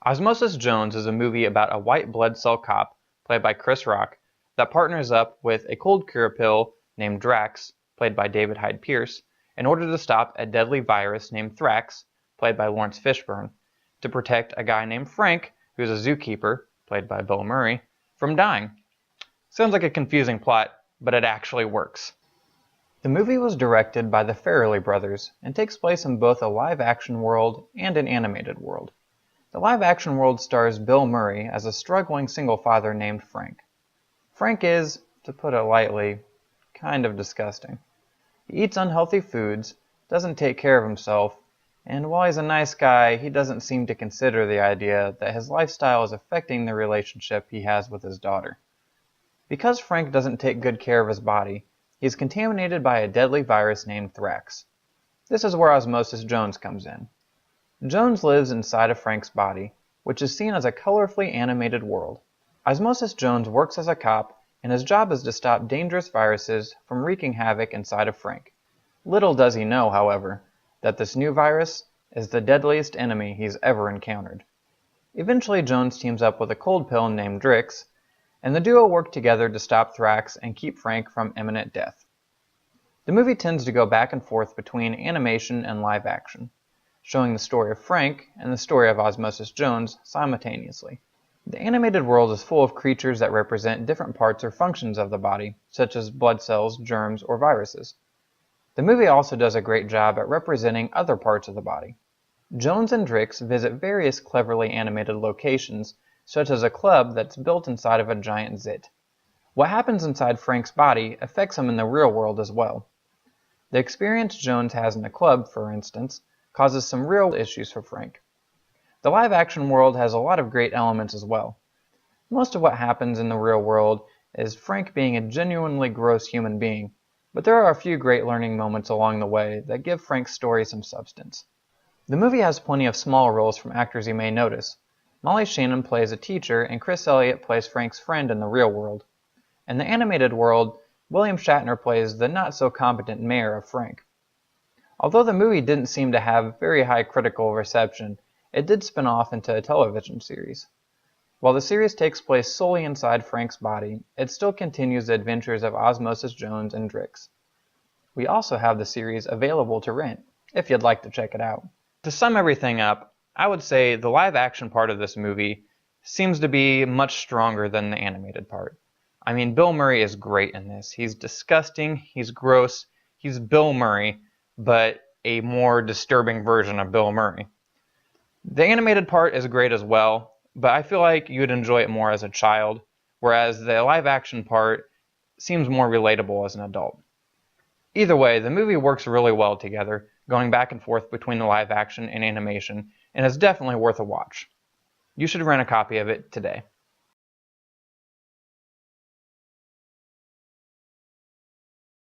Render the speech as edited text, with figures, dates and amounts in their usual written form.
Osmosis Jones is a movie about a white blood cell cop, played by Chris Rock, that partners up with a cold cure pill named Drax, played by David Hyde Pierce, in order to stop a deadly virus named Thrax, played by Lawrence Fishburne, to protect a guy named Frank, who's a zookeeper, played by Bill Murray, from dying. Sounds like a confusing plot, but it actually works. The movie was directed by the Farrelly brothers and takes place in both a live-action world and an animated world. The live-action world stars Bill Murray as a struggling single father named Frank. Frank is, to put it lightly, kind of disgusting. He eats unhealthy foods, doesn't take care of himself, and while he's a nice guy, he doesn't seem to consider the idea that his lifestyle is affecting the relationship he has with his daughter. Because Frank doesn't take good care of his body, he is contaminated by a deadly virus named Thrax. This is where Osmosis Jones comes in. Jones lives inside of Frank's body, which is seen as a colorfully animated world. Osmosis Jones works as a cop, and his job is to stop dangerous viruses from wreaking havoc inside of Frank. Little does he know, however, that this new virus is the deadliest enemy he's ever encountered. Eventually, Jones teams up with a cold pill named Drix, and the duo work together to stop Thrax and keep Frank from imminent death. The movie tends to go back and forth between animation and live action, showing the story of Frank and the story of Osmosis Jones simultaneously. The animated world is full of creatures that represent different parts or functions of the body, such as blood cells, germs, or viruses. The movie also does a great job at representing other parts of the body. Jones and Drix visit various cleverly animated locations, such as a club that's built inside of a giant zit. What happens inside Frank's body affects him in the real world as well. The experience Jones has in the club, for instance, causes some real issues for Frank. The live-action world has a lot of great elements as well. Most of what happens in the real world is Frank being a genuinely gross human being, but there are a few great learning moments along the way that give Frank's story some substance. The movie has plenty of small roles from actors you may notice. Molly Shannon plays a teacher, and Chris Elliott plays Frank's friend in the real world. In the animated world, William Shatner plays the not-so-competent mayor of Frank. Although the movie didn't seem to have very high critical reception, it did spin off into a television series. While the series takes place solely inside Frank's body, it still continues the adventures of Osmosis Jones and Drix. We also have the series available to rent, if you'd like to check it out. To sum everything up, I would say the live-action part of this movie seems to be much stronger than the animated part. I mean, Bill Murray is great in this. He's disgusting, he's gross, he's Bill Murray, but a more disturbing version of Bill Murray. The animated part is great as well, but I feel like you would enjoy it more as a child, whereas the live-action part seems more relatable as an adult. Either way, the movie works really well together, going back and forth between the live-action and animation, and is definitely worth a watch. You should rent a copy of it today.